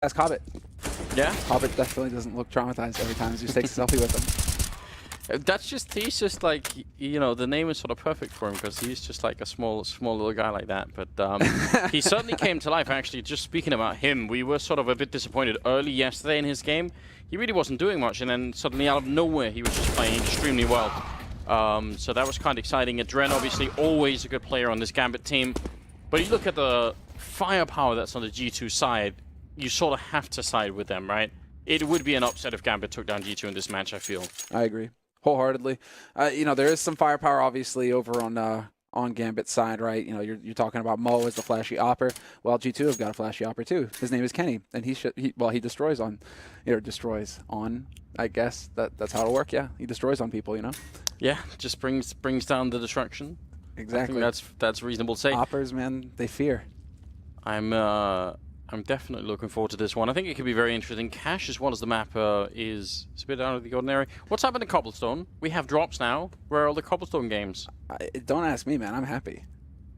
Ask Hobbit. Yeah? Hobbit definitely doesn't look traumatized every time he just takes a selfie with him. He's just like, you know, the name is sort of perfect for him because he's just like a small little guy like that. But he certainly came to life. Actually, just speaking about him, we were sort of a bit disappointed early yesterday in his game. He really wasn't doing much, and then suddenly out of nowhere, he was just playing extremely well. So that was kind of exciting. Adren, obviously, always a good player on this Gambit team. But you look at the firepower that's on the G2 side, you sort of have to side with them, right? It would be an upset if Gambit took down G2 in this match, I feel. I agree wholeheartedly. You know, there is some firepower, obviously, over on Gambit's side, right? You know, you're talking about Mo as the flashy opper. Well, G2 have got a flashy opper too. His name is Kenny, and he destroys on, destroys on. I guess that's how it'll work. Yeah, he destroys on people. You know. Yeah, just brings down the destruction. Exactly. I think that's reasonable to say. Oppers, man, they fear. I'm definitely looking forward to this one. I think it could be very interesting. Cash, as well as the map, is a bit out of the ordinary. What's happened to Cobblestone? We have drops now. Where are all the Cobblestone games? Don't ask me, man. I'm happy.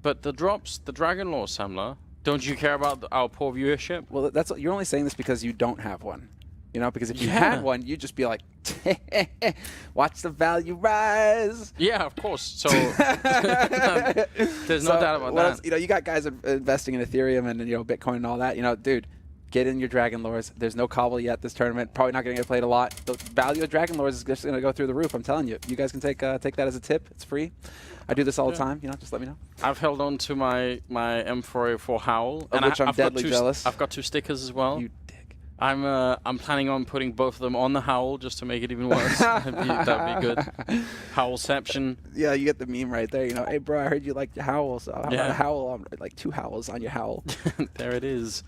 But the drops, the Dragon Lore, Samler, don't you care about our poor viewership? Well, you're only saying this because you don't have one. You know, because if you had one, you'd just be like, watch the value rise. Yeah, of course. So there's no doubt about that. Else, you know, you got guys investing in Ethereum and Bitcoin and all that. You know, dude, get in your Dragon Lores. There's no Cobble yet this tournament. Probably not going to get played a lot. The value of Dragon Lores is just going to go through the roof. I'm telling you. You guys can take that as a tip. It's free. I do this all the time. You know, just let me know. I've held on to my M4A4 Howl, of which I'm deadly jealous. I've got 2 stickers as well. You I'm planning on putting both of them on the Howl just to make it even worse. That'd be good. Howlception. Yeah, you get the meme right there. You know, hey bro, I heard you like the Howl, so how about a Howl on, like 2 Howls on your Howl. There it is.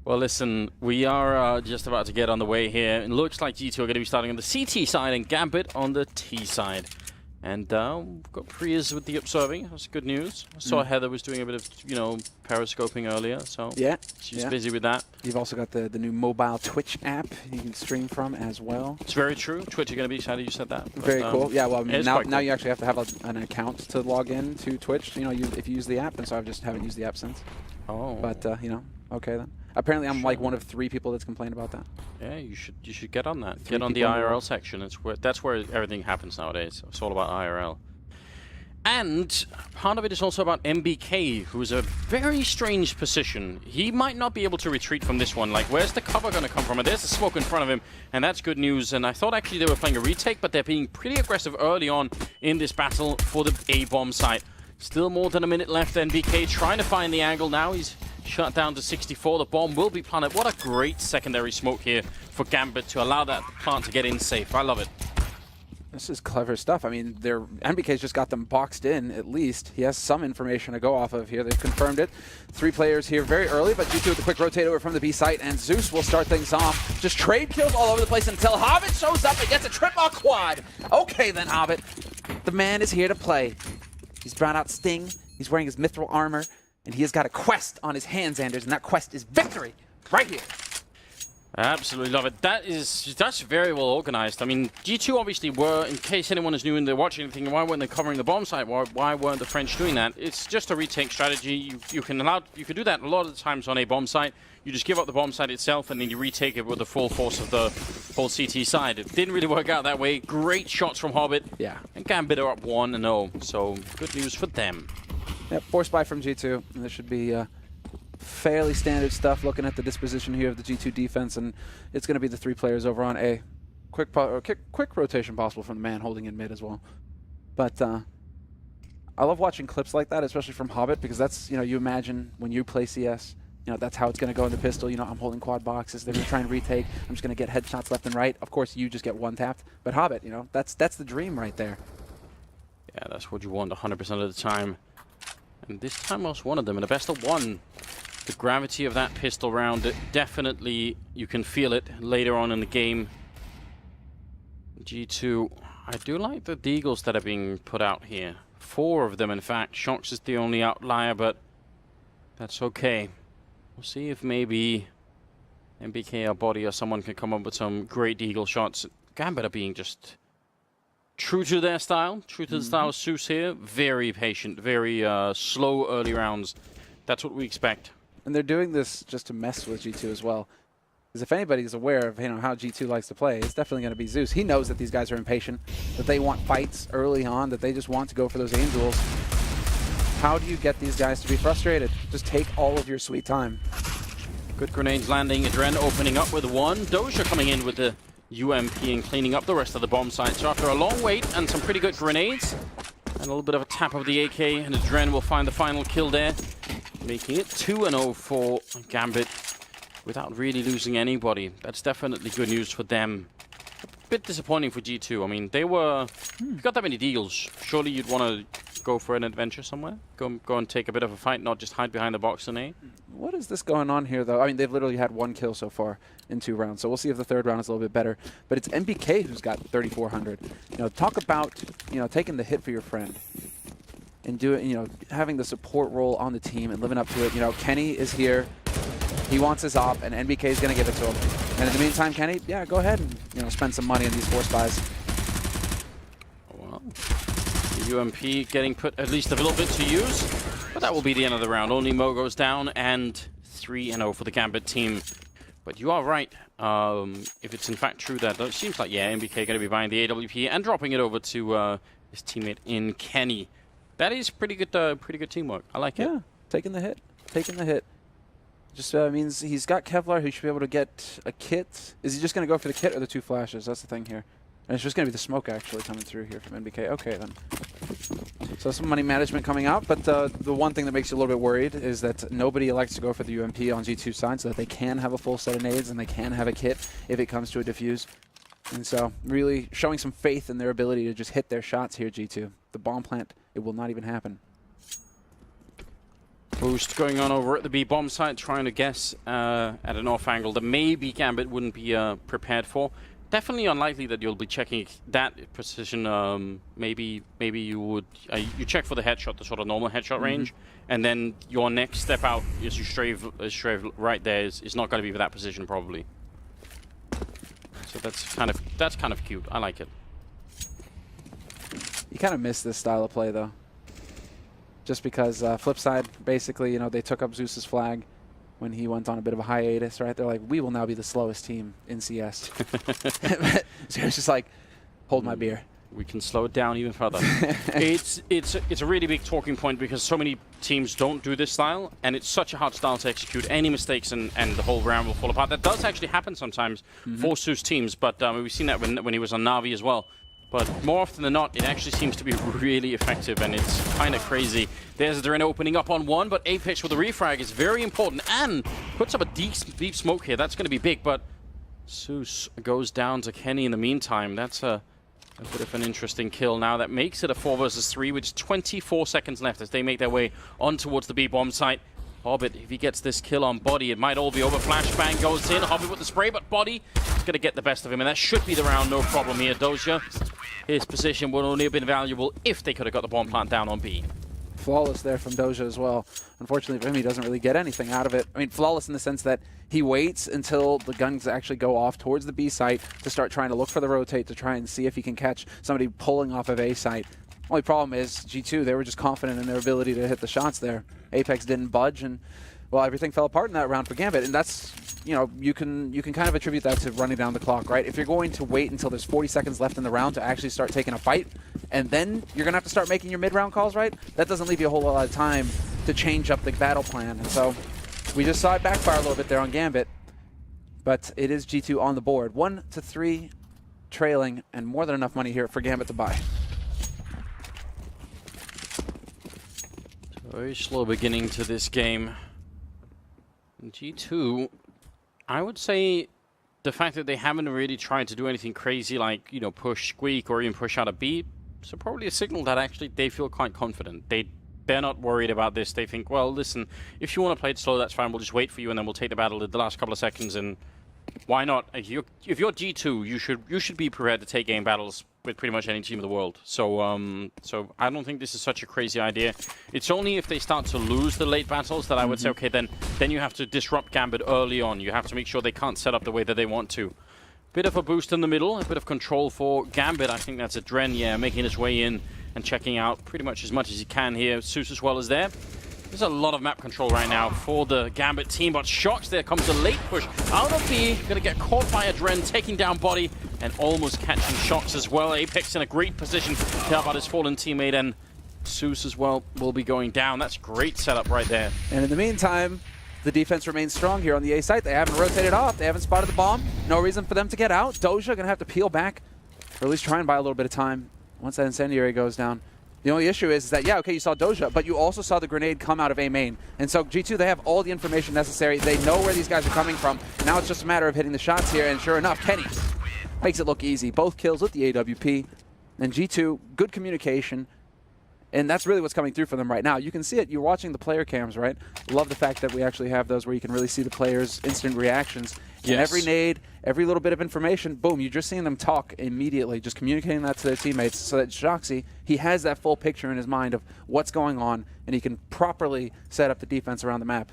Well, listen, we are just about to get on the way here. It looks like G2 are going to be starting on the CT side and Gambit on the T side. And we've got Priya's with the observing. That's good news. I saw Heather was doing a bit of, periscoping earlier, so yeah, she's busy with that. You've also got the new mobile Twitch app you can stream from as well. It's very true. Twitch are going to be excited you said that. But, very cool. Yeah, well, now cool. You actually have to have an account to log in to Twitch. You know, if you use the app, and so I just haven't used the app since. Oh. But okay then. Apparently, I'm like one of 3 people that's complained about that. Yeah, you should get on that. Get on the IRL section. That's where everything happens nowadays. It's all about IRL. And part of it is also about MBK, who is a very strange position. He might not be able to retreat from this one. Like, where's the cover going to come from? And there's the smoke in front of him, and that's good news. And I thought actually they were playing a retake, but they're being pretty aggressive early on in this battle for the A-bomb site. Still more than a minute left. MBK trying to find the angle now. He's shut down to 64. The bomb will be planted. What a great secondary smoke here for Gambit to allow that plant to get in safe. I love it. This is clever stuff. I mean, MBK's just got them boxed in, at least. He has some information to go off of here. They've confirmed it. 3 players here very early, but G2 with a quick rotate over from the B site, and Zeus will start things off. Just trade kills all over the place until Hobbit shows up and gets a trip or quad. Okay then, Hobbit. The man is here to play. He's brought out Sting. He's wearing his mithril armor, and he has got a quest on his hands, Anders, and that quest is victory right here. I absolutely love it. That's very well organized. I mean, G2 obviously were, in case anyone is new and they're watching anything, why weren't they covering the bomb site? Why weren't the French doing that? It's just a retake strategy. You can do that a lot of the times on a bomb site. You just give up the bomb site itself and then you retake it with the full force of the whole CT side. It didn't really work out that way. Great shots from Hobbit. Yeah. And Gambit are up 1-0, so good news for them. Yep, force buy from G2. And this should be fairly standard stuff looking at the disposition here of the G2 defense, and it's going to be the 3 players over on A. Quick rotation possible from the man holding in mid as well. But I love watching clips like that, especially from Hobbit, because that's, you imagine when you play CS, that's how it's going to go in the pistol. I'm holding quad boxes. They're going to try and retake. I'm just going to get headshots left and right. Of course, you just get one tapped. But Hobbit, that's the dream right there. Yeah, that's what you want 100% of the time. And this time I was one of them in a best of 1. The gravity of that pistol round, definitely you can feel it later on in the game. G2, I do like the deagles that are being put out here. 4 of them, in fact. Shox is the only outlier, but that's okay. We'll see if maybe MBK or Body or someone can come up with some great deagle shots. Gambit are being just true to their style, true to the style of Zeus here. Very patient, very slow early rounds. That's what we expect. And they're doing this just to mess with G2 as well. Because if anybody's aware of how G2 likes to play, it's definitely going to be Zeus. He knows that these guys are impatient, that they want fights early on, that they just want to go for those aim duels. How do you get these guys to be frustrated? Just take all of your sweet time. Good grenades landing. Adren opening up with one. Doja coming in with the UMP and cleaning up the rest of the bomb site. So after a long wait and some pretty good grenades, and a little bit of a tap of the AK, and Adren will find the final kill there, making it 2-0 for Gambit without really losing anybody. That's definitely good news for them. A bit disappointing for G2. I mean, they were... You've got that many deals. Surely you'd want to go for an adventure somewhere? Go and take a bit of a fight, not just hide behind the box and A? What is this going on here, though? I mean, they've literally had 1 kill so far in 2 rounds, so we'll see if the 3rd round is a little bit better. But it's MBK who's got 3,400. Talk about, taking the hit for your friend and doing, having the support role on the team and living up to it. Kenny is here. He wants his op, and NBK is going to give it to him. And in the meantime, Kenny, yeah, go ahead and spend some money on these 4 spies. Well, the UMP getting put at least a little bit to use, but that will be the end of the round. Only Mo goes down, and 3-0 for the Gambit team. But you are right. If it's in fact true that it seems like, yeah, NBK going to be buying the AWP and dropping it over to his teammate in Kenny. That is pretty good teamwork. I like it. Yeah, taking the hit. Just means he's got Kevlar, who should be able to get a kit. Is he just going to go for the kit or the 2 flashes? That's the thing here. And it's just going to be the smoke actually coming through here from NBK. Okay, then. So some money management coming out, but the one thing that makes you a little bit worried is that nobody elects to go for the UMP on G2 side so that they can have a full set of nades and they can have a kit if it comes to a defuse. And so really showing some faith in their ability to just hit their shots here, G2. The bomb plant, it will not even happen. Boost going on over at the B bomb site, trying to guess at an off angle that maybe Gambit wouldn't be prepared for. Definitely unlikely that you'll be checking that position. Maybe you would you check for the headshot, the sort of normal headshot range, and then your next step out is you strafe right there is not going to be for that position probably. So that's kind of cute. I like it. You kind of miss this style of play though. Just because flip side, basically, they took up Zeus's flag when he went on a bit of a hiatus, right? They're like, we will now be the slowest team in CS. So it's just like, hold my beer. We can slow it down even further. It's a really big talking point because so many teams don't do this style, and it's such a hard style to execute. Any mistakes and the whole round will fall apart. That does actually happen sometimes for Zeus teams, but we've seen that when he was on Na'Vi as well. But more often than not, it actually seems to be really effective, and it's kind of crazy. There's Darren opening up on 1, but Apex with the refrag is very important, and puts up a deep smoke here. That's going to be big, but Zeus goes down to Kenny in the meantime. That's a bit of an interesting kill now. That makes it a 4 versus 3, with 24 seconds left as they make their way on towards the B bomb site. Hobbit, if he gets this kill on Body, it might all be over. Flashbang goes in. Hobbit with the spray, but Body is going to get the best of him, and that should be the round, no problem here. Doja, his position would only have been valuable if they could have got the bomb plant down on B. Flawless there from Doja as well. Unfortunately for him, he doesn't really get anything out of it. I mean, flawless in the sense that he waits until the guns actually go off towards the B site to start trying to look for the rotate to try and see if he can catch somebody pulling off of A site. Only problem is G2, they were just confident in their ability to hit the shots there. Apex didn't budge, and well, everything fell apart in that round for Gambit, and that's, you can kind of attribute that to running down the clock, right? If you're going to wait until there's 40 seconds left in the round to actually start taking a fight, and then you're gonna have to start making your mid-round calls, right? That doesn't leave you a whole lot of time to change up the battle plan, and so we just saw it backfire a little bit there on Gambit, but it is G2 on the board. 1-3 trailing, and more than enough money here for Gambit to buy. Very slow beginning to this game. G2, I would say the fact that they haven't really tried to do anything crazy like, push Squeak or even push out a B, so probably a signal that actually they feel quite confident. They're not worried about this. They think, well, listen, if you want to play it slow, that's fine. We'll just wait for you, and then we'll take the battle in the last couple of seconds. And why not? If you're G2, you should be prepared to take game battles with pretty much any team in the world. So so I don't think this is such a crazy idea. It's only if they start to lose the late battles that I would say, okay, then you have to disrupt Gambit early on. You have to make sure they can't set up the way that they want to. Bit of a boost in the middle, a bit of control for Gambit. I think that's Adren, yeah, making his way in and checking out pretty much as he can here. Zeus as well as there. There's a lot of map control right now for the Gambit team, but Shox, there comes a late push out of B, gonna get caught by Adren, taking down Body, and almost catching Shox as well. Apex in a great position to help out his fallen teammate, and Zeus as well will be going down. That's great setup right there. And in the meantime, the defense remains strong here on the A site. They haven't rotated off. They haven't spotted the bomb. No reason for them to get out. Doja going to have to peel back, or at least try and buy a little bit of time once that incendiary goes down. The only issue is that, yeah, okay, you saw Doja, but you also saw the grenade come out of A main. And so G2, they have all the information necessary. They know where these guys are coming from. Now it's just a matter of hitting the shots here, and sure enough, Kenny makes it look easy. Both kills with the AWP. And G2, good communication. And that's really what's coming through for them right now. You can see it. You're watching the player cams, right? Love the fact that we actually have those where you can really see the players' instant reactions. Yes. And every nade, every little bit of information, boom, you're just seeing them talk immediately, just communicating that to their teammates so that Shoxy, he has that full picture in his mind of what's going on, and he can properly set up the defense around the map.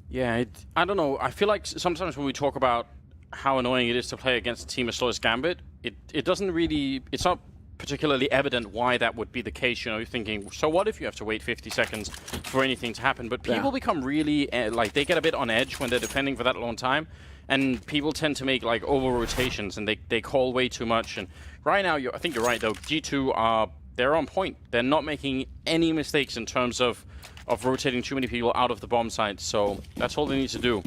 Yeah, I don't know. I feel like sometimes when we talk about how annoying it is to play against a team as slow as Gambit, it doesn't really, it's not particularly evident why that would be the case. You know, you're thinking, so what if you have to wait 50 seconds for anything to happen? But people become really, like, they get a bit on edge when they're defending for that long time, and people tend to make, like, over-rotations, and they call way too much. And right now, I think you're right, though. G2 they're on point. They're not making any mistakes in terms of rotating too many people out of the bomb site, so that's all they need to do.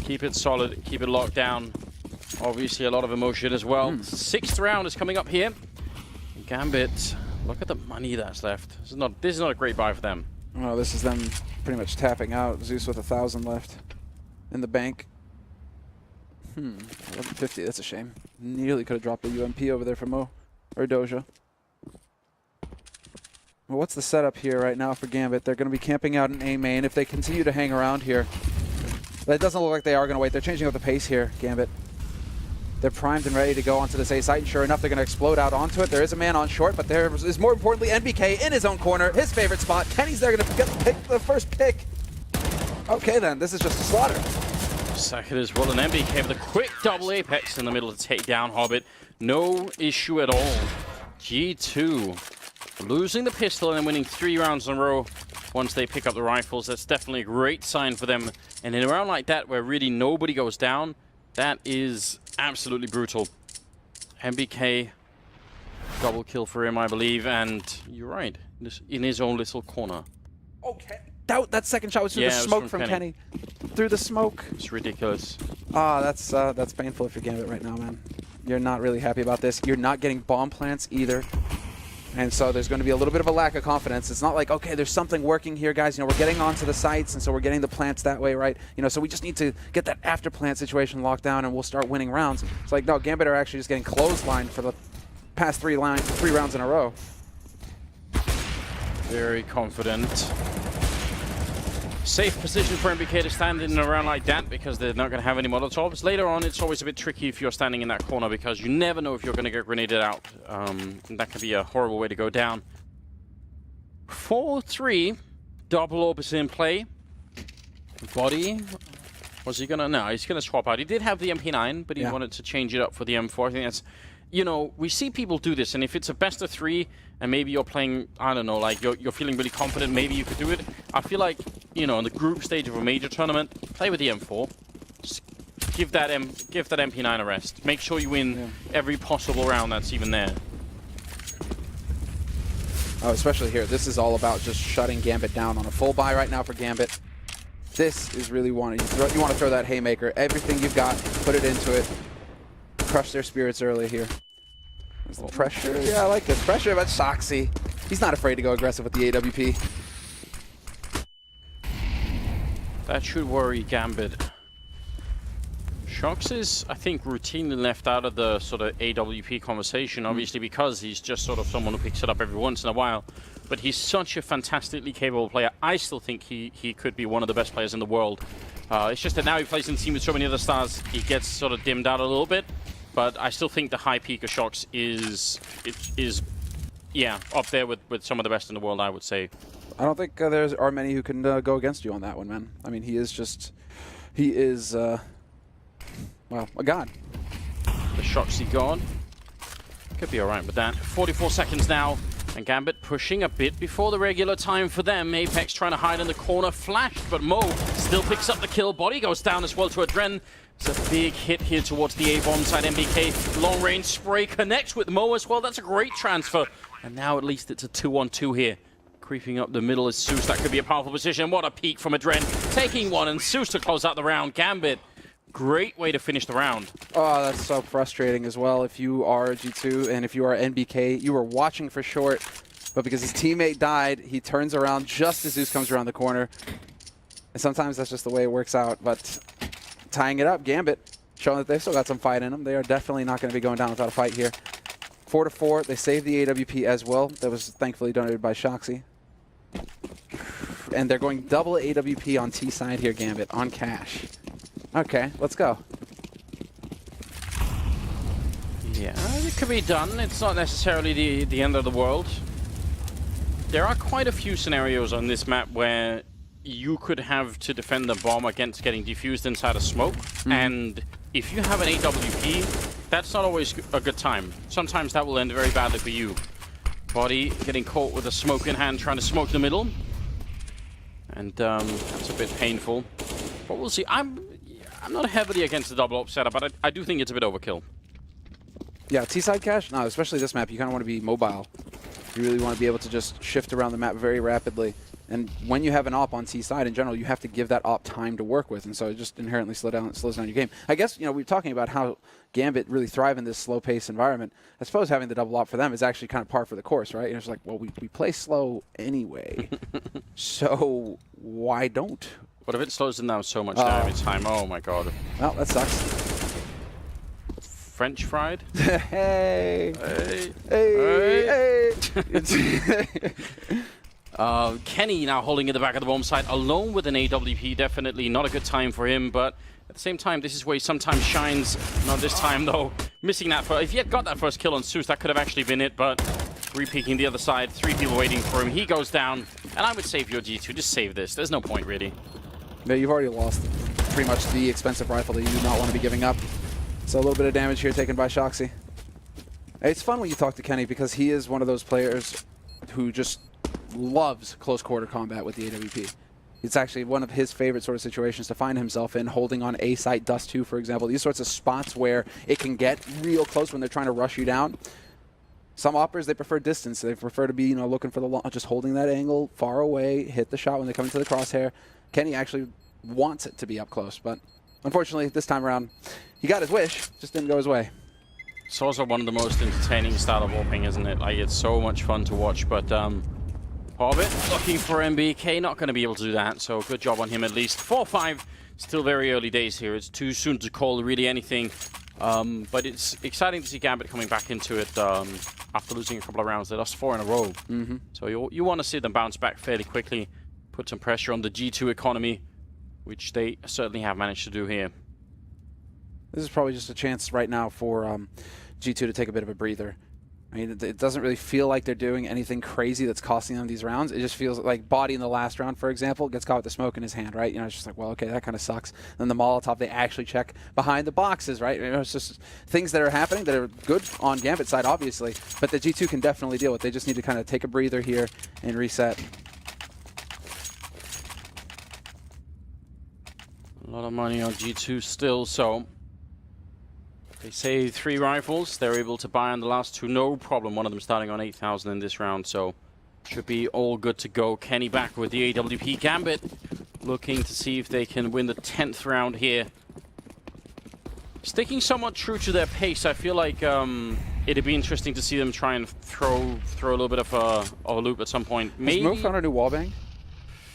Keep it solid, keep it locked down. Obviously, a lot of emotion as well. Sixth round is coming up here. Gambit, look at the money that's left. This is not a great buy for them. Well, this is them pretty much tapping out. Zeus with 1,000 left in the bank. 1150, that's a shame. Nearly could have dropped a UMP over there for Mo, or Doja. Well, what's the setup here right now for Gambit? They're going to be camping out in A main. If they continue to hang around here, but it doesn't look like they are going to wait. They're changing up the pace here, Gambit. They're primed and ready to go onto this A site, and sure enough, they're going to explode out onto it. There is a man on short, but there is more importantly NBK in his own corner, his favorite spot. Kenny's there going to get the first pick. Okay then, this is just a slaughter. Second as well, and NBK with a quick double apex in the middle to take down Hobbit. No issue at all. G2 losing the pistol and then winning 3 rounds in a row once they pick up the rifles. That's definitely a great sign for them. And in a round like that where really nobody goes down, that is absolutely brutal. MBK, double kill for him, I believe, and you're right, in his own little corner. Okay. That second shot was through the smoke from Kenny. Through the smoke. It's ridiculous. That's painful if you're Gambit right now, man. You're not really happy about this. You're not getting bomb plants either. And so there's going to be a little bit of a lack of confidence. It's not like, okay, there's something working here, guys. You know, we're getting onto the sites, and so we're getting the plants that way, right? You know, so we just need to get that after plant situation locked down, and we'll start winning rounds. It's like, no, Gambit are actually just getting clotheslined for the past 3 rounds in a row. Very confident. Safe position for MBK to stand in a round like that because they're not going to have any Molotovs. Later on, it's always a bit tricky if you're standing in that corner because you never know if you're going to get grenaded out. That can be a horrible way to go down. 4-3. Double orb is in play. Body. Was he going to? No, he's going to swap out. He did have the MP9, but he wanted to change it up for the M4. I think that's... You know, we see people do this, and if it's a best of 3, and maybe you're playing, I don't know, like you're feeling really confident, maybe you could do it. I feel like, you know, in the group stage of a major tournament, play with the M4. Just give that MP9 a rest. Make sure you win every possible round that's even there. Oh, especially here. This is all about just shutting Gambit down on a full buy right now for Gambit. This is really you want to throw that haymaker. Everything you've got, put it into it. Crush their spirits early here. There's the pressure. Yeah, I like this. Pressure, but Shoxy. He's not afraid to go aggressive with the AWP. That should worry Gambit. Shox is, I think, routinely left out of the sort of AWP conversation, obviously because he's just sort of someone who picks it up every once in a while. But he's such a fantastically capable player. I still think he could be one of the best players in the world. It's just that now he plays in a team with so many other stars, he gets sort of dimmed out a little bit. But I still think the high peak of Shox is up there with some of the best in the world, I would say. I don't think there are many who can go against you on that one, man. I mean, he is, well, a god. The Shoxy god. Could be alright with that. 44 seconds now, and Gambit pushing a bit before the regular time for them. Apex trying to hide in the corner, flashed, but Mo still picks up the kill. Body goes down as well to Adren. It's a big hit here towards the A-bomb side. MBK, long range spray connects with Mo as well. That's a great transfer. And now at least it's a 2-on-2 here. Creeping up the middle is Zeus. That could be a powerful position. What a peek from Adren. Taking one, and Zeus to close out the round. Gambit, great way to finish the round. Oh, that's so frustrating as well. If you are G2 and if you are NBK, you were watching for short, but because his teammate died, he turns around just as Zeus comes around the corner. And sometimes that's just the way it works out. But tying it up, Gambit, showing that they've still got some fight in them. They are definitely not going to be going down without a fight here. 4-4. They saved the AWP as well. That was thankfully donated by Shoxy. And they're going double AWP on T side here, Gambit, on cash. Okay, let's go. Yeah, it could be done. It's not necessarily the end of the world. There are quite a few scenarios on this map where you could have to defend the bomb against getting defused inside a smoke. And if you have an AWP, that's not always a good time. Sometimes that will end very badly for you. Body getting caught with a smoke in hand, trying to smoke the middle. And that's a bit painful. But we'll see. I'm not heavily against the double op setup, but I do think it's a bit overkill. Yeah, T-side cache? No, especially this map, you kind of want to be mobile. You really want to be able to just shift around the map very rapidly. And when you have an op on T-side in general, you have to give that op time to work with. And so it just inherently slows down your game. I guess, you know, we were talking about how Gambit really thrive in this slow-paced environment. I suppose having the double op for them is actually kind of par for the course, right? And it's like, well, we play slow anyway. So why don't? What if it slows them down so much now every time? Oh my god. Well, that sucks. French fried? Hey! Hey! Hey! Hey! Kenny now holding in the back of the bomb site, alone with an AWP. Definitely not a good time for him, but at the same time, this is where he sometimes shines. Not this time, though. Missing that first. If he had got that first kill on Zeus, that could have actually been it, but re-peeking the other side. 3 people waiting for him. He goes down, and I would save your G2. Just save this. There's no point, really. No, you've already lost pretty much the expensive rifle that you do not want to be giving up. So a little bit of damage here taken by Shoxy. It's fun when you talk to Kenny because he is one of those players who just loves close quarter combat with the AWP. It's actually one of his favorite sort of situations to find himself in, holding on A site, Dust 2, for example. These sorts of spots where it can get real close when they're trying to rush you down. Some operators, they prefer distance. They prefer to be, you know, looking for the long, just holding that angle far away, hit the shot when they come into the crosshair. Kenny actually wants it to be up close, but unfortunately, this time around, he got his wish, just didn't go his way. It's also one of the most entertaining style of warping, isn't it? Like, it's so much fun to watch, but Orbit looking for MBK, not going to be able to do that, so good job on him at least. 4-5, still very early days here. It's too soon to call really anything, but it's exciting to see Gambit coming back into it after losing a couple of rounds. They lost 4 in a row, so you want to see them bounce back fairly quickly, put some pressure on the G2 economy, which they certainly have managed to do here. This is probably just a chance right now for G2 to take a bit of a breather. I mean, it doesn't really feel like they're doing anything crazy that's costing them these rounds. It just feels like Body in the last round, for example, gets caught with the smoke in his hand, right? You know, it's just like, well, okay, that kind of sucks. Then the Molotov, they actually check behind the boxes, right? You know, it's just things that are happening that are good on Gambit's side, obviously, but the G2 can definitely deal with. They just need to kind of take a breather here and reset. A lot of money on G2 still, so they say 3 rifles. They're able to buy on the last 2, no problem. One of them starting on 8,000 in this round, so should be all good to go. Kenny back with the AWP. Gambit looking to see if they can win the 10th round here. Sticking somewhat true to their pace. I feel like it'd be interesting to see them try and throw a little bit of a loop at some point. Maybe. Has Mo found a new wallbang?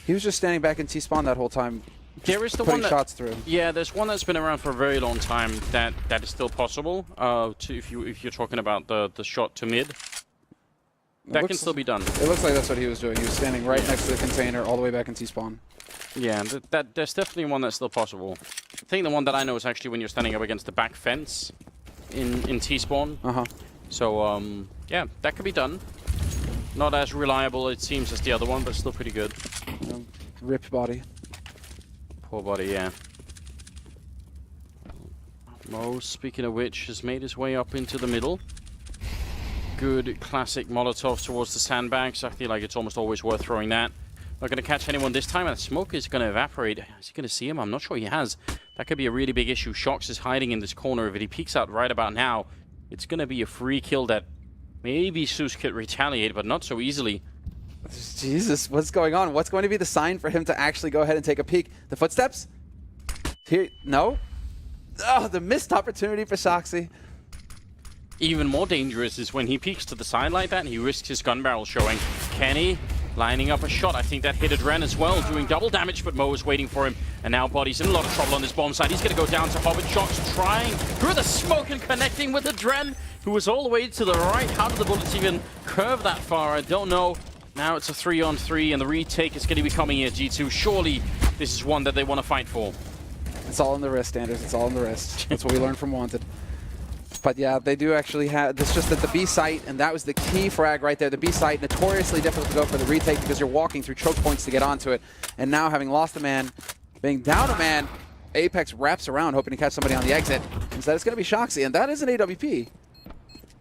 He was just standing back in T-spawn that whole time. There is the one that, shots through. Yeah, there's one that's been around for a very long time that is still possible. If you're talking about the shot to mid, that can still be done. It looks like that's what he was doing. He was standing right next to the container, all the way back in T-spawn. Yeah, there's definitely one that's still possible. I think the one that I know is actually when you're standing up against the back fence in T-spawn. So yeah, that could be done. Not as reliable it seems as the other one, but still pretty good. Rip Body. Poor Body, yeah. Mo, speaking of which, has made his way up into the middle. good classic Molotov towards the sandbags. I feel like it's almost always worth throwing that. Not going to catch anyone this time, and the smoke is going to evaporate. Is he going to see him? I'm not sure he has. That could be a really big issue. Shox is hiding in this corner. If he peeks out right about now, it's going to be a free kill that maybe Zeus could retaliate, but not so easily. Jesus, what's going on? What's going to be the sign for him to actually go ahead and take a peek? The footsteps? Here, no? Oh, the missed opportunity for Shoxy. Even more dangerous is when he peeks to the side like that and he risks his gun barrel showing. Kenny lining up a shot. I think that hit Adren as well, doing double damage, but Mo is waiting for him. And now Body's in a lot of trouble on this bomb side. He's going to go down to Hobbit. Shox trying through the smoke and connecting with Adren, who was all the way to the right. How did the bullets even curve that far? I don't know. Now it's a 3-on-3, and the retake is going to be coming here, G2. Surely this is one that they want to fight for. It's all in the wrist, Anders. It's all in the wrist. That's what we learned from Wanted. But yeah, they do actually have, it's just that the B site, and that was the key frag right there. The B site, notoriously difficult to go for the retake because you're walking through choke points to get onto it. And now having lost a man, being down a man, Apex wraps around hoping to catch somebody on the exit. Instead it's going to be Shoxy, and that is an AWP.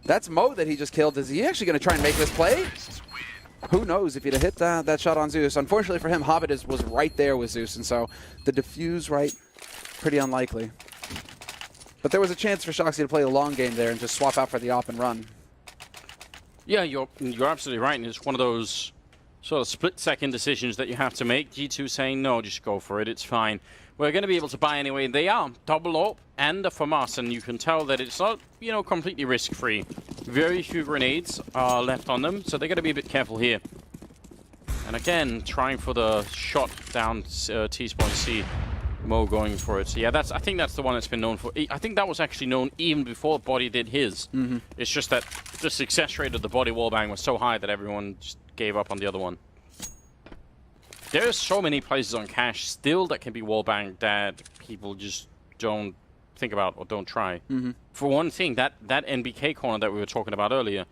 That's Mo that he just killed. Is he actually going to try and make this play? Who knows if he'd have hit that shot on Zeus. Unfortunately for him, Hobbit was right there with Zeus, and so the defuse right, pretty unlikely. But there was a chance for Shoxy to play a long game there and just swap out for the op and run. Yeah, you're absolutely right, and it's one of those sort of split-second decisions that you have to make. G2 saying, no, just go for it, it's fine. We're going to be able to buy anyway. They are double AWP and a FAMAS, and you can tell that it's not, you know, completely risk-free. Very few grenades are left on them, so they're going to be a bit careful here. And again, trying for the shot down T-spawn C. Mo going for it. So yeah, I think that's the one that's been known for. I think that was actually known even before Body did his. It's just that the success rate of the Body wallbang was so high that everyone just gave up on the other one. There's so many places on Cache still that can be wallbanged that people just don't think about or don't try. For one thing, that NBK corner that we were talking about earlier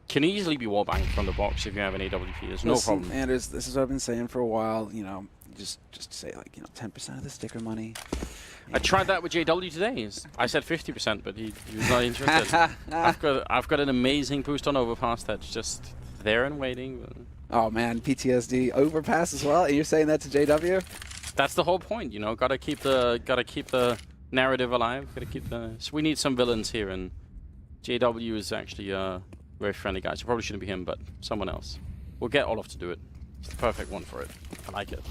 can easily be wallbanged from the box if you have an AWP. There's no problem. Anders, this is what I've been saying for a while. You know, just say like 10% of the sticker money. I tried that with JW today. I said 50%, but he was not interested. I've got an amazing boost on Overpass that's just there and waiting. Oh man, PTSD Overpass as well. And you're saying that to JW? That's the whole point, you know. Gotta keep the narrative alive. So we need some villains here, and JW is actually a very friendly guy. So probably shouldn't be him, but someone else. We'll get Olaf to do it. It's the perfect one for it. I like it.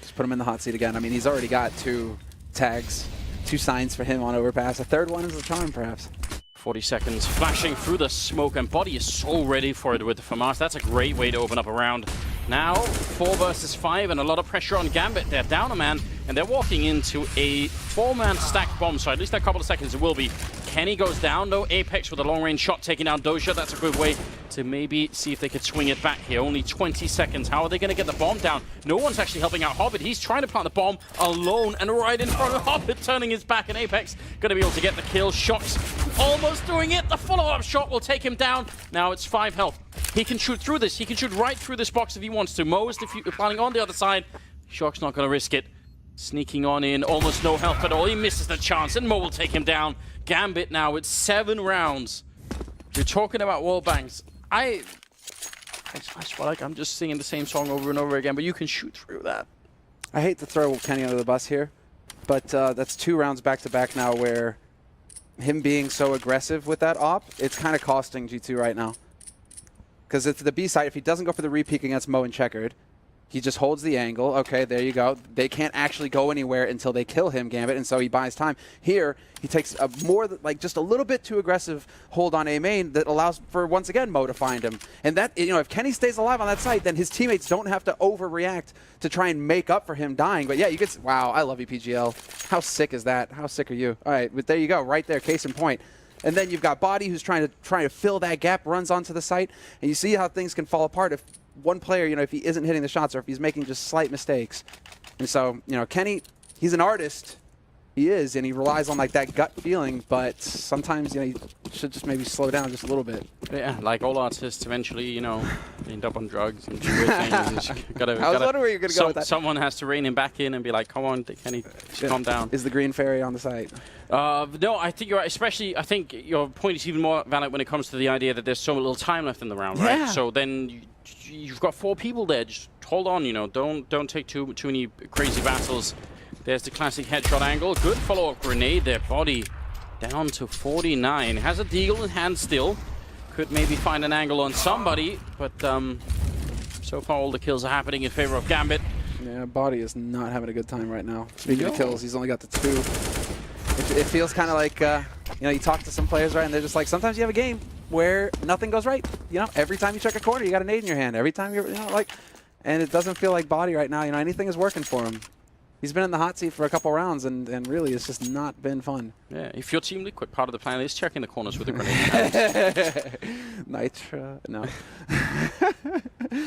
Just put him in the hot seat again. I mean, he's already got 2 tags, 2 signs for him on Overpass. A third one is a charm, perhaps. 40 seconds, flashing through the smoke, and Body is so ready for it with the FAMAS. That's a great way to open up a round. Now, 4 versus 5, and a lot of pressure on Gambit. They're down a man, and they're walking into a 4-man stacked bomb, so at least a couple of seconds it will be. Kenny goes down, though. Apex with a long-range shot taking down Doja. That's a good way to maybe see if they could swing it back here. Only 20 seconds. How are they going to get the bomb down? No one's actually helping out Hobbit. He's trying to plant the bomb alone, and right in front of Hobbit, turning his back, and Apex going to be able to get the kill. Shox almost doing it. The follow-up shot will take him down. Now it's 5 health. He can shoot through this. He can shoot right through this box if he wants to. Mo is planning on the other side. Shox not going to risk it. Sneaking on in, almost no health at all. He misses the chance, and Mo will take him down. Gambit now with 7 rounds. You're talking about wall bangs. I feel like I'm just singing the same song over and over again, but you can shoot through that. I hate to throw Kenny under the bus here, but that's 2 rounds back-to-back now where him being so aggressive with that op, it's kind of costing G2 right now. Because it's the B side. If he doesn't go for the re-peek against Mo and Checkered, he just holds the angle. Okay, there you go. They can't actually go anywhere until they kill him, Gambit, and so he buys time. Here, he takes a just a little bit too aggressive hold on A main that allows for, once again, Mo to find him. And that, you know, if Kenny stays alive on that site, then his teammates don't have to overreact to try and make up for him dying. But yeah, you get, wow, I love you, PGL. How sick is that? How sick are you? All right, but there you go, right there, case in point. And then you've got Body who's trying to fill that gap, runs onto the site, and you see how things can fall apart if one player, you know, if he isn't hitting the shots or if he's making just slight mistakes. And so, you know, Kenny, he's an artist, He is, and he relies on like that gut feeling, but sometimes, you know, he should just maybe slow down just a little bit. Yeah, like all artists, eventually, you know, end up on drugs and do weird things. I was wondering where you're going to go with that. Someone has to rein him back in and be like, come on, Kenny, calm down. Is the green fairy on the site? No, I think you're right. Especially, I think your point is even more valid when it comes to the idea that there's so little time left in the round, right? Yeah. So then you've got 4 people there. Just hold on, you know, don't take too many crazy battles. There's the classic headshot angle. Good follow-up grenade there. Body down to 49. Has a deagle in hand still. Could maybe find an angle on somebody, but so far all the kills are happening in favor of Gambit. Yeah, Body is not having a good time right now. Speaking of kills, he's only got the 2. It feels kind of like, you know, you talk to some players, right, and they're just like, sometimes you have a game where nothing goes right. You know, every time you check a corner, you got a nade in your hand. Every time you're, you know, like, and it doesn't feel like Body right now. You know, anything is working for him. He's been in the hot seat for a couple rounds, and really, it's just not been fun. Yeah, if your team liquid, part of the plan is checking the corners with a grenade. Nitra, no.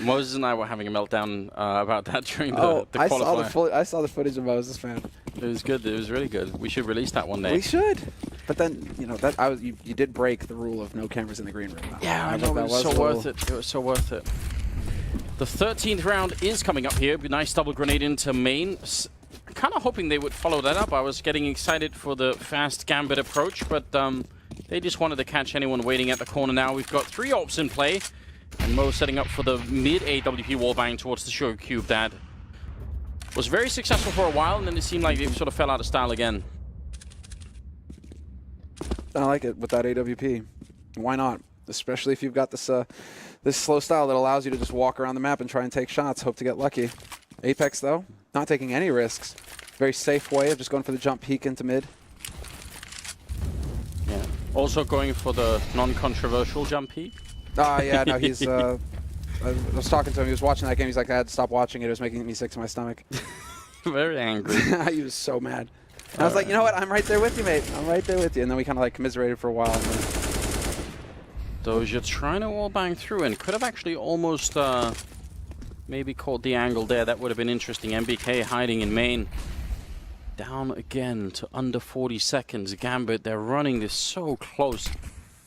Moses and I were having a meltdown about that during the qualifier. I saw the footage of Moses, man. It was good. It was really good. We should release that one day. We should. But then, you know, that you did break the rule of no cameras in the green room. Yeah, I know. It was so worth it. It was so worth it. The 13th round is coming up here. Be nice double grenade into main. Kind of hoping they would follow that up. I was getting excited for the fast Gambit approach, but they just wanted to catch anyone waiting at the corner now. We've got 3 ops in play, and Mo setting up for the mid AWP wallbang towards the sugar cube that was very successful for a while, and then it seemed like it sort of fell out of style again. I like it with that AWP. Why not? Especially if you've got this this slow style that allows you to just walk around the map and try and take shots, hope to get lucky. Apex, though, not taking any risks. Very safe way of just going for the jump peek into mid. Yeah. Also going for the non-controversial jump peek. Yeah, no, he's... I was talking to him, he was watching that game, he's like, I had to stop watching it, it was making me sick to my stomach. Very angry. He was so mad. And I was like, you know what, I'm right there with you, mate. I'm right there with you. And then we kind of like commiserated for a while. Doja trying to wallbang through and could have actually almost maybe caught the angle there. That would have been interesting. MBK hiding in main. Down again to under 40 seconds. Gambit, they're running this so close.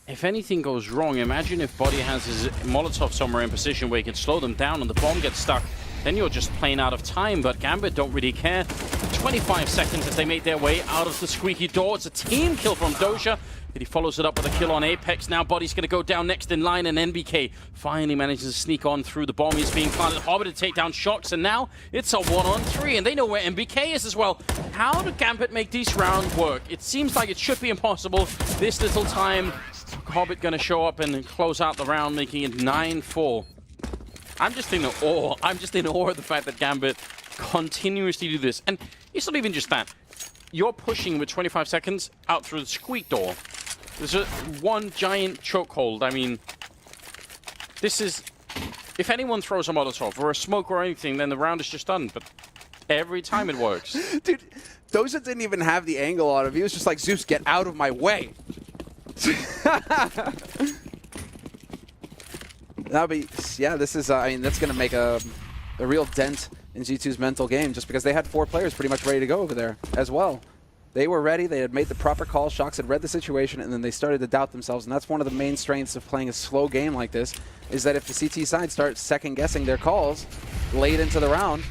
If anything goes wrong, imagine if Body has his Molotov somewhere in position where he can slow them down and the bomb gets stuck. Then you're just playing out of time, but Gambit don't really care. 25 seconds as they make their way out of the squeaky door. It's a team kill from Doja. But he follows it up with a kill on Apex. Now Body's going to go down next in line, and NBK finally manages to sneak on through the bomb. He's being planted. Hobbit to take down Shocks, and now it's a 1-on-3, and they know where MBK is as well. How do Gambit make these rounds work? It seems like it should be impossible. This little time, Hobbit going to show up and close out the round, making it 9-4. I'm just in awe. I'm just in awe of the fact that Gambit continuously do this. And it's not even just that. You're pushing with 25 seconds out through the squeak door. There's one giant chokehold. I mean, this is... If anyone throws a Molotov or a smoke or anything, then the round is just done. But every time it works. Dude, Doja didn't even have the angle on him. He was just like, Zeus, get out of my way. That'll be... Yeah, this is... I mean, that's going to make a real dent in G2's mental game, just because they had 4 players pretty much ready to go over there as well. They were ready, they had made the proper call, Shocks had read the situation, and then they started to doubt themselves, and that's one of the main strengths of playing a slow game like this, is that if the CT side starts second-guessing their calls late into the round,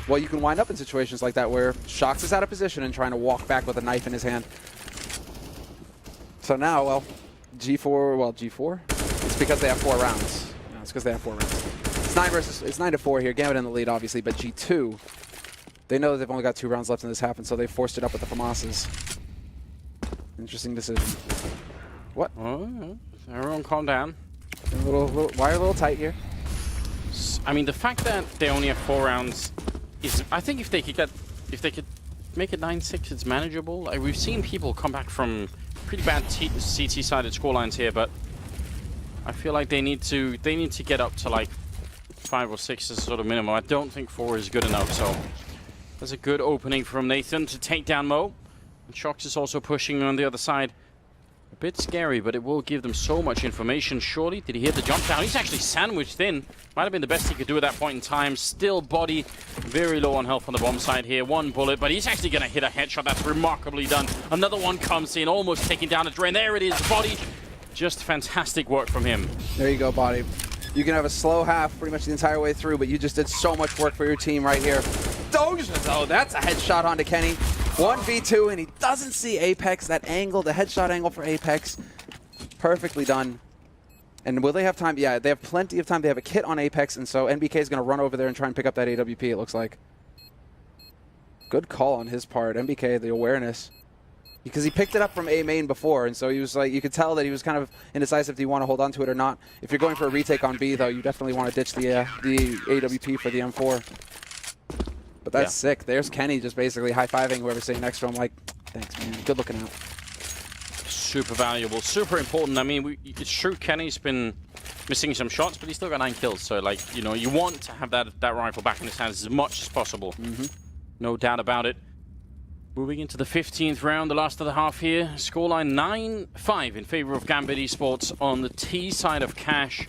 well, you can wind up in situations like that where Shocks is out of position and trying to walk back with a knife in his hand. So now, well, G4, it's because they have 4 rounds. No, it's because they have 4 rounds. It's 9-4 here, Gambit in the lead, obviously, but G2, they know that they've only got 2 rounds left in this happen, so they forced it up with the FAMASs. Interesting decision. What? Oh, everyone calm down. Why are a little tight here? I mean, the fact that they only have 4 rounds is, I think if they could make it 9-6, it's manageable. Like, we've seen people come back from pretty bad CT-sided scorelines here, but I feel like they need to get up to like 5 or 6 as a sort of minimum. I don't think 4 is good enough, so there's a good opening from Nathan to take down Mo. And Shocks is also pushing on the other side. A bit scary, but it will give them so much information. Surely, did he hit the jump down? He's actually sandwiched in. Might have been the best he could do at that point in time. Still body, very low on health on the bomb side here. One bullet, but he's actually going to hit a headshot. That's remarkably done. Another one comes in, almost taking down a Dren. There it is, body. Just fantastic work from him. There you go, body. You can have a slow half pretty much the entire way through, but you just did so much work for your team right here. Doja, though, that's a headshot onto Kenny. 1v2, and he doesn't see Apex. That angle, the headshot angle for Apex, perfectly done. And will they have time? Yeah, they have plenty of time. They have a kit on Apex, and so NBK is going to run over there and try and pick up that AWP, it looks like. Good call on his part. NBK, the awareness. Because he picked it up from A main before, and so he was like, you could tell that he was kind of indecisive if you want to hold on to it or not. If you're going for a retake on B, though, you definitely want to ditch the AWP for the M4. But that's sick. There's Kenny just basically high-fiving whoever's sitting next to him like, thanks, man. Good looking out. Super valuable, super important. I mean, it's true Kenny's been missing some shots, but he's still got 9 kills. So, like, you know, you want to have that rifle back in his hands as much as possible. No doubt about it. Moving into the 15th round, the last of the half here. Scoreline 9-5 in favor of Gambit Esports on the T side of Cash.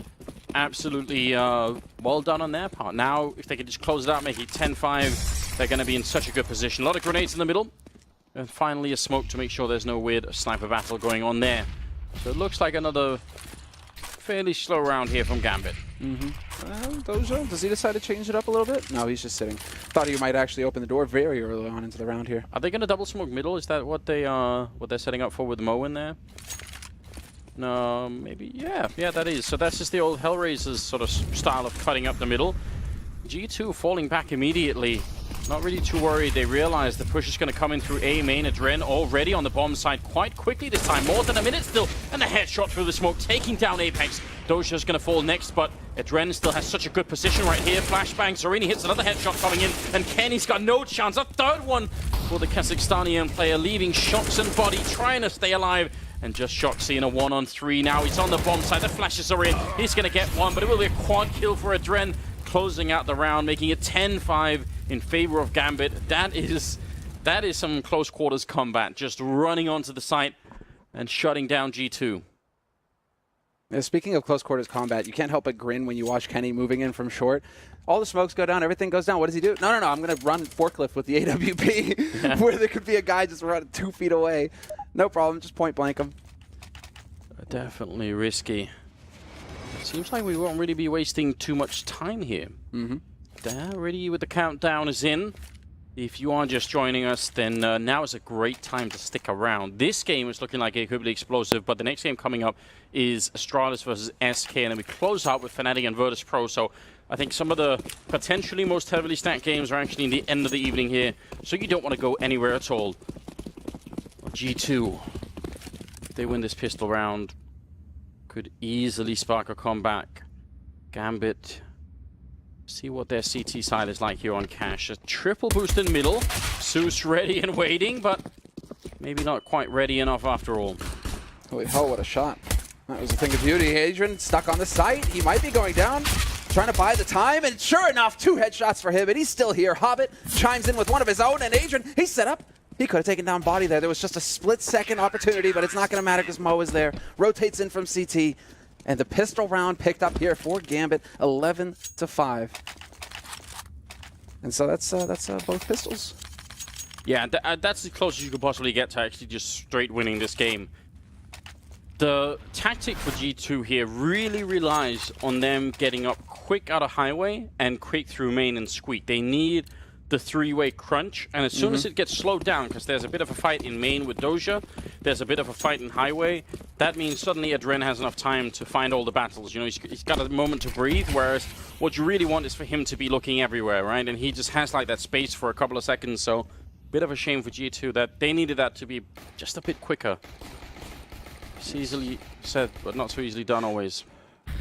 Absolutely well done on their part. Now, if they can just close it out, make it 10-5, they're going to be in such a good position. A lot of grenades in the middle. And finally a smoke to make sure there's no weird sniper battle going on there. So it looks like another fairly slow round here from Gambit. Doja, does he decide to change it up a little bit? No, he's just sitting. Thought he might actually open the door very early on into the round here. Are they going to double smoke middle? Is that what they're setting up for with Mo in there? No, maybe. Yeah, that is. So that's just the old Hellraiser's sort of style of cutting up the middle. G2 falling back immediately. Not really too worried. They realize the push is going to come in through A main. Adren already on the bomb side quite quickly this time. More than a minute still. And a headshot through the smoke, taking down Apex. Doja's going to fall next, but Adren still has such a good position right here. Flashbang. Zorini hits another headshot coming in. And Kenny's got no chance. A third one for the Kazakhstanian player, leaving Shox and Body trying to stay alive. And just Shoxy in a 1-on-3 now. He's on the bomb side. The flashes are in. He's going to get one, but it will be a quad kill for Adren, closing out the round, making it 10-5 in favor of Gambit. That is some close quarters combat. Just running onto the site and shutting down G2. Now, speaking of close quarters combat, you can't help but grin when you watch Kenny moving in from short. All the smokes go down, everything goes down. What does he do? No, I'm going to run forklift with the AWP, where there could be a guy just running 2 feet away. No problem, just point blank him. Definitely risky. Seems like we won't really be wasting too much time here. Already with the countdown is in. If you are just joining us, then now is a great time to stick around. This game is looking like it could be explosive, but the next game coming up is Astralis versus SK, and then we close out with Fnatic and Virtus.pro. So I think some of the potentially most heavily stacked games are actually in the end of the evening here, so you don't want to go anywhere at all. G2, if they win this pistol round, could easily spark a comeback. Gambit, see what their CT side is like here on Cash. A triple boost in the middle. Zeus ready and waiting, but maybe not quite ready enough after all. Holy hell, what a shot. That was a thing of beauty. Adrian stuck on the site. He might be going down, trying to buy the time, and sure enough, 2 headshots for him, and he's still here. Hobbit chimes in with one of his own, and Adrian, he's set up. He could have taken down Body there. There was just a split-second opportunity, but it's not going to matter because Mo is there. Rotates in from CT, and the pistol round picked up here for Gambit, 11-5. And so that's both pistols. Yeah, that's as close as you could possibly get to actually just straight winning this game. The tactic for G2 here really relies on them getting up quick out of highway and quick through main and squeak. They need the 3-way crunch, and as soon as it gets slowed down, because there's a bit of a fight in main with Doja, there's a bit of a fight in highway, that means suddenly Adren has enough time to find all the battles. You know, he's got a moment to breathe, whereas what you really want is for him to be looking everywhere, right? And he just has like that space for a couple of seconds, so bit of a shame for G2 that they needed that to be just a bit quicker. It's easily said, but not so easily done always.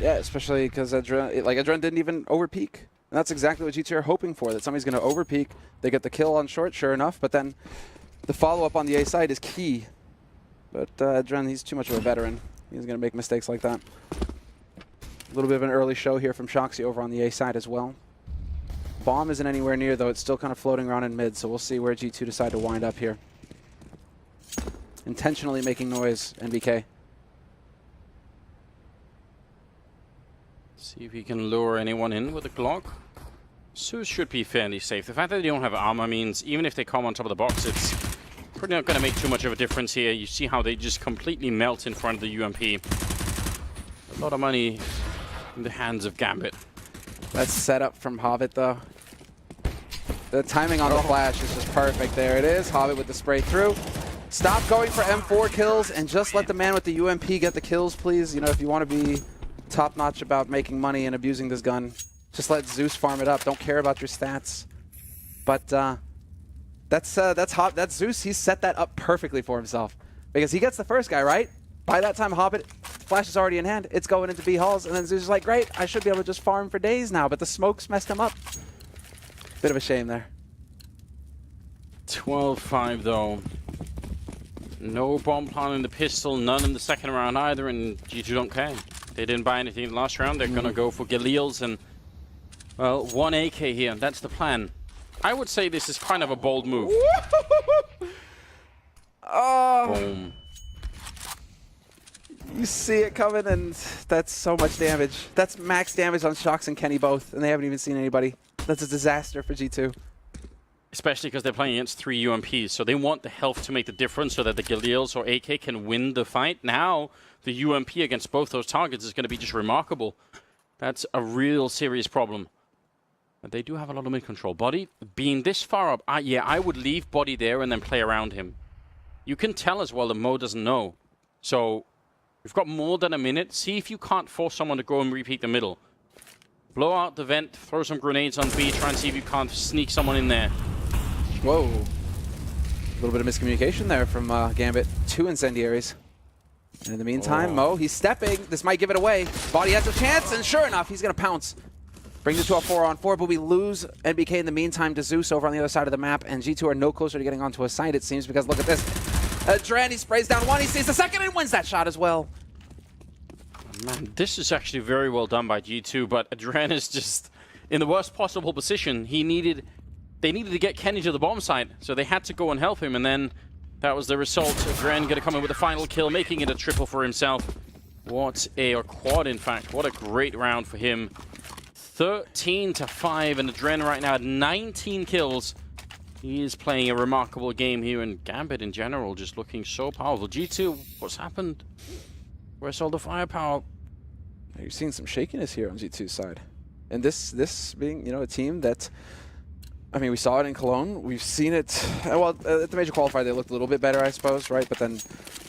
Yeah, especially because Adren didn't even overpeak. And that's exactly what G2 are hoping for, that somebody's going to overpeak. They get the kill on short, sure enough, but then the follow-up on the A side is key. But Adren, he's too much of a veteran. He's going to make mistakes like that. A little bit of an early show here from Shoxy over on the A side as well. Bomb isn't anywhere near, though. It's still kind of floating around in mid, so we'll see where G2 decide to wind up here. intentionally making noise, NBK. See if he can lure anyone in with a Glock. Zeus should be fairly safe. The fact that they don't have armor means even if they come on top of the box, it's pretty not going to make too much of a difference here. You see how they just completely melt in front of the UMP. A lot of money in the hands of Gambit. That's set up from Hobbit, though. The timing on the flash is just perfect. There it is. Hobbit with the spray through. Stop going for M4 kills and just let the man with the UMP get the kills, please. You know, if you want to be top-notch about making money and abusing this gun, just let Zeus farm it up. Don't care about your stats. But that's Zeus. He's set that up perfectly for himself because he gets the first guy, right? By that time, Hobbit, flash is already in hand. It's going into B halls, and then Zeus is like, great, I should be able to just farm for days now, but the smokes messed him up. Bit of a shame there. 12-5 though. No bomb plant in the pistol, none in the second round either, and G2 don't care. They didn't buy anything in the last round. They're gonna go for Galils and, well, 1 AK here. That's the plan. I would say this is kind of a bold move. Oh, Boom. you see it coming, and that's so much damage. That's max damage on Shox and Kenny both, and they haven't even seen anybody. That's a disaster for G2. Especially because they're playing against 3 UMPs, so they want the health to make the difference so that the Galils or AK can win the fight. Now, the UMP against both those targets is going to be just remarkable. That's a real serious problem. But they do have a lot of mid-control. Body, being this far up, yeah, I would leave Body there and then play around him. You can tell as well that Mo doesn't know. So, we've got more than a minute. See if you can't force someone to go and repeat the middle. Blow out the vent, throw some grenades on B, try and see if you can't sneak someone in there. Whoa. A little bit of miscommunication there from Gambit. 2 incendiaries. And in the meantime, Mo, he's stepping. This might give it away. Body has a chance, and sure enough, he's going to pounce. Brings it to a 4-on-4, but we lose NBK in the meantime to Zeus over on the other side of the map, and G2 are no closer to getting onto a site, it seems, because look at this. Adren, he sprays down one, he sees the second, and wins that shot as well. Man, this is actually very well done by G2, but Adren is just in the worst possible position. They needed to get Kenny to the bomb site, so they had to go and help him, and then that was the result. Adren going to come in with the final kill, making it a triple for himself. What a quad, in fact. What a great round for him. 13-5, and Adren right now at 19 kills. He is playing a remarkable game here, and Gambit in general just looking so powerful. G2, what's happened? Where's all the firepower? You're seeing some shakiness here on G2's side. And this being, you know, a team that, I mean, we saw it in Cologne. We've seen it, well, at the major qualifier, they looked a little bit better, I suppose, right? But then,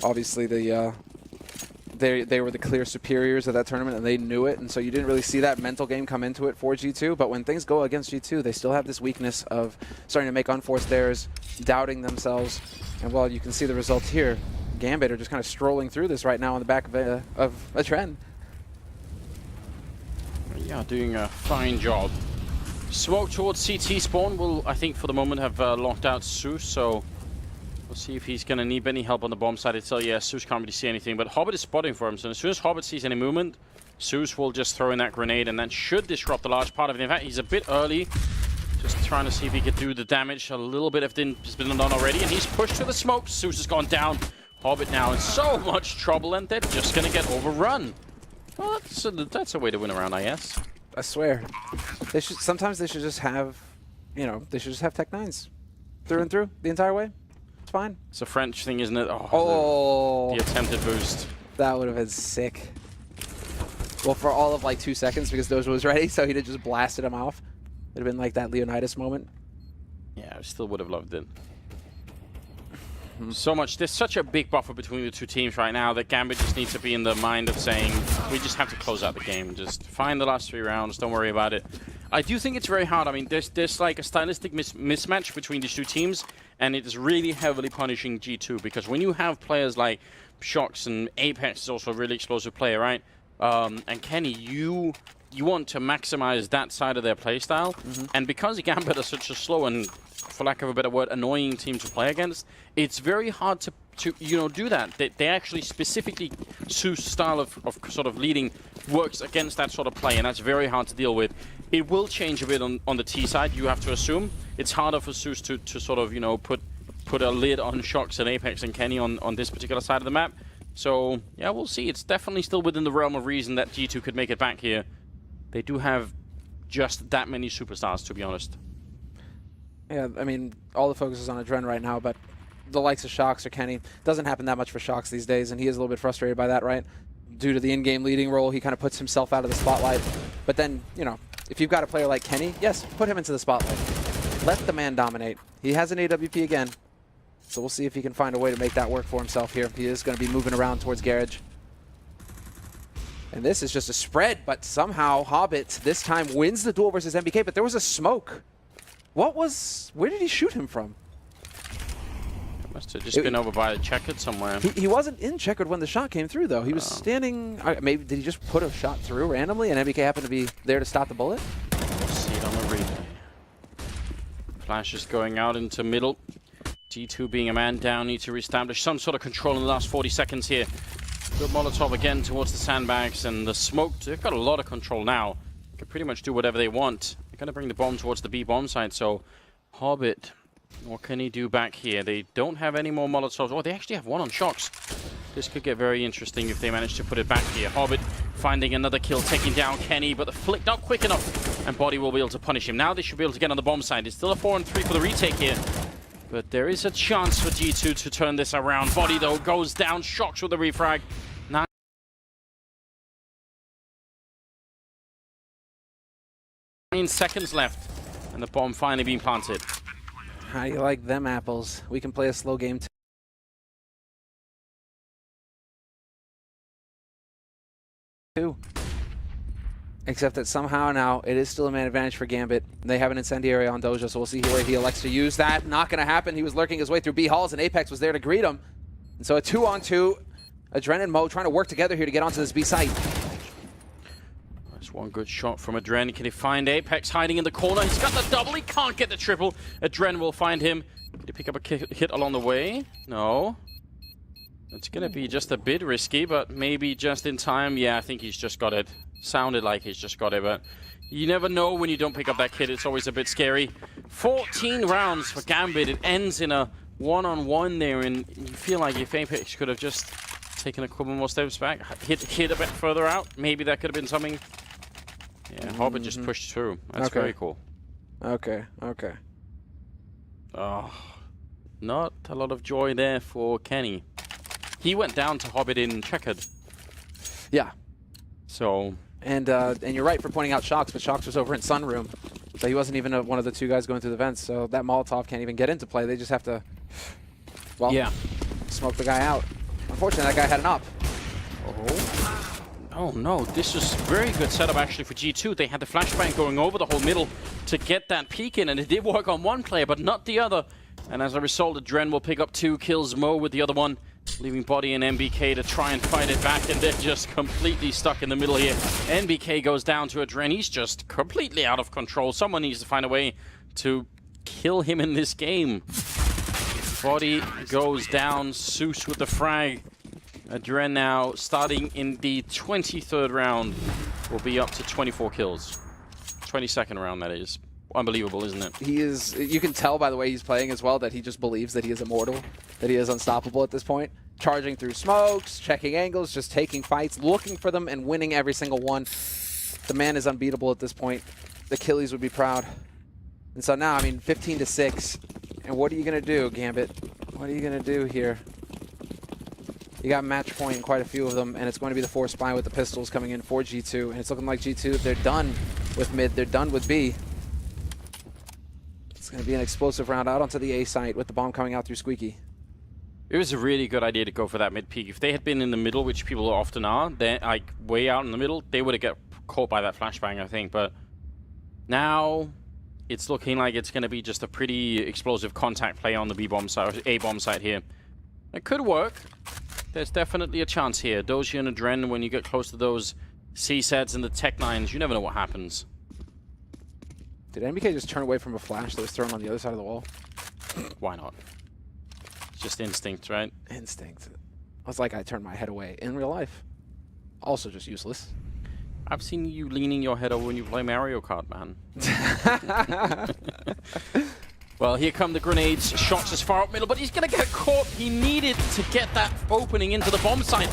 obviously, they were the clear superiors of that tournament, and they knew it. And so you didn't really see that mental game come into it for G2. But when things go against G2, they still have this weakness of starting to make unforced errors, doubting themselves. And, well, you can see the results here. Gambit are just kind of strolling through this right now on the back of a trend. Yeah, doing a fine job. Smoke towards CT spawn will, I think, for the moment have locked out Zeus, so we'll see if he's going to need any help on the bomb side itself. Yeah, Zeus can't really see anything, but Hobbit is spotting for him, so as soon as Hobbit sees any movement, Zeus will just throw in that grenade, and that should disrupt a large part of it. In fact, he's a bit early, just trying to see if he could do the damage. A little bit of it has been done already, and he's pushed to the smoke. Zeus has gone down. Hobbit now in so much trouble, and they're just going to get overrun. Well, that's a way to win a round, I guess. I swear. Sometimes they should just have, you know, they should just have Tech 9s through and through the entire way. It's fine. It's a French thing, isn't it? Oh. The attempted boost. That would have been sick. Well, for all of like 2 seconds because Doja was ready, so he'd have just blasted him off. It'd have been like that Leonidas moment. Yeah, I still would have loved it. So much. There's such a big buffer between the two teams right now that Gambit just needs to be in the mind of saying, we just have to close out the game. Just find the last 3 rounds. Don't worry about it. I do think it's very hard. I mean, there's like a stylistic mismatch between these two teams, and it is really heavily punishing G2 because when you have players like Shox, and Apex is also a really explosive player, right? And Kenny, you want to maximize that side of their playstyle, and because Gambit are such a slow and, for lack of a better word, annoying team to play against, it's very hard to do that. They actually specifically Zeus' style of sort of leading works against that sort of play, and that's very hard to deal with. It will change a bit on the T side, you have to assume. It's harder for Zeus to sort of, put put a lid on Shox and Apex and Kenny on this particular side of the map. So, yeah, we'll see. It's definitely still within the realm of reason that G2 could make it back here. They do have just that many superstars, to be honest. Yeah, I mean, all the focus is on Adren right now, but the likes of Shox or Kenny doesn't happen that much for Shox these days, and he is a little bit frustrated by that, right? Due to the in-game leading role, he kind of puts himself out of the spotlight. But then, you know, if you've got a player like Kenny, yes, put him into the spotlight. Let the man dominate. He has an AWP again, so we'll see if he can find a way to make that work for himself here. He is going to be moving around towards Garage. And this is just a spread, but somehow Hobbit this time wins the duel versus MBK, but there was a smoke. Where did he shoot him from? Must have just been over by the checkered somewhere. He wasn't in checkered when the shot came through, though. He was standing... maybe did he just put a shot through randomly and MBK happened to be there to stop the bullet? We'll see it on the replay. Flash is going out into middle. G2 being a man down, need to reestablish some sort of control in the last 40 seconds here. Good Molotov again towards the sandbags and the smoke. They've got a lot of control now. They can pretty much do whatever they want. They're going to bring the bomb towards the B bomb side, so Hobbit... what can he do back here? They don't have any more Molotovs. Oh, they actually have one on Shox. This could get very interesting if they manage to put it back here. Hobbit finding another kill, taking down Kenny, but the flick not quick enough. And Body will be able to punish him. Now they should be able to get on the bomb side. It's still a 4-on-3 for the retake here. But there is a chance for G2 to turn this around. Body, though, goes down. Shox with the refrag. 9 seconds left. And the bomb finally being planted. How do you like them apples? We can play a slow game too. Except that somehow now it is still a man advantage for Gambit. They have an incendiary on Doja, so we'll see where he elects to use that. Not going to happen. He was lurking his way through B halls, and Apex was there to greet him. And so a 2-on-2. Adren and Mo trying to work together here to get onto this B site. That's one good shot from Adren. Can he find Apex hiding in the corner? He's got the double. He can't get the triple. Adren will find him. Did he pick up a hit along the way? No. It's going to be just a bit risky, but maybe just in time. Yeah, I think he's just got it. Sounded like he's just got it, but you never know when you don't pick up that hit. It's always a bit scary. 14 rounds for Gambit. It ends in a one-on-one there, and you feel like if Apex could have just taken a couple more steps back, hit a bit further out, maybe that could have been something. Yeah, Hobbit just pushed through. That's very cool. Okay. Oh, not a lot of joy there for Kenny. He went down to Hobbit in checkered. Yeah. So. And you're right for pointing out Shox, but Shox was over in Sunroom. So he wasn't even one of the two guys going through the vents, so that Molotov can't even get into play. They just have to, well, smoke the guy out. Unfortunately, that guy had an up. Oh no, this was very good setup actually for G2. They had the flashbang going over the whole middle to get that peek in, and it did work on one player, but not the other. And as a result, Adren will pick up 2 kills, Mo with the other one, leaving Body and MBK to try and fight it back, and they're just completely stuck in the middle here. MBK goes down to Adren. He's just completely out of control. Someone needs to find a way to kill him in this game. Body goes down, Seuss with the frag. Adren now, starting in the 23rd round, will be up to 24 kills. 22nd round, that is. Unbelievable, isn't it? He is. You can tell by the way he's playing as well that he just believes that he is immortal, that he is unstoppable at this point. Charging through smokes, checking angles, just taking fights, looking for them, and winning every single one. The man is unbeatable at this point. The Achilles would be proud. And so now, I mean, 15-6. And what are you going to do, Gambit? What are you going to do here? You got match point in quite a few of them, and it's going to be the 4 spy with the pistols coming in for G2. And it's looking like G2, they're done with mid, they're done with B. It's going to be an explosive round out onto the A site with the bomb coming out through Squeaky. It was a really good idea to go for that mid peak. If they had been in the middle, which people often are, they're like way out in the middle, they would have got caught by that flashbang, I think. But now it's looking like it's going to be just a pretty explosive contact play on the B bomb side, A bomb side here. It could work. There's definitely a chance here. Doji and Adren, when you get close to those C sets and the Tech 9s, you never know what happens. Did MBK just turn away from a flash that was thrown on the other side of the wall? Why not? It's just instinct, right? Instinct. I was like, I turned my head away in real life. Also just useless. I've seen you leaning your head over when you play Mario Kart, man. Well, here come the grenades. Shots as far up middle, but he's going to get caught. He needed to get that opening into the bomb site.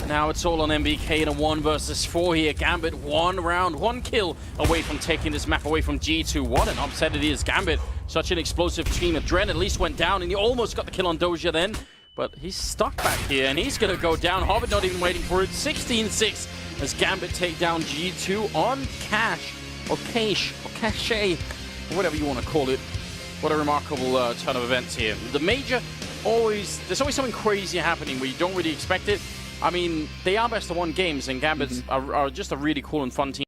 Now it's all on MBK in a 1 versus 4 here. Gambit 1 round, 1 kill away from taking this map away from G2. What an upset it is. Gambit, such an explosive team. Dren at least went down, and he almost got the kill on Doja then. But he's stuck back here, and he's going to go down. Hobbit not even waiting for it. 16-6 as Gambit take down G2 on cash, or cache, or cache, or whatever you want to call it. What a remarkable turn of events here. The Major, there's always something crazy happening where you don't really expect it. I mean, they are best of 1 games, and Gambit are just a really cool and fun team.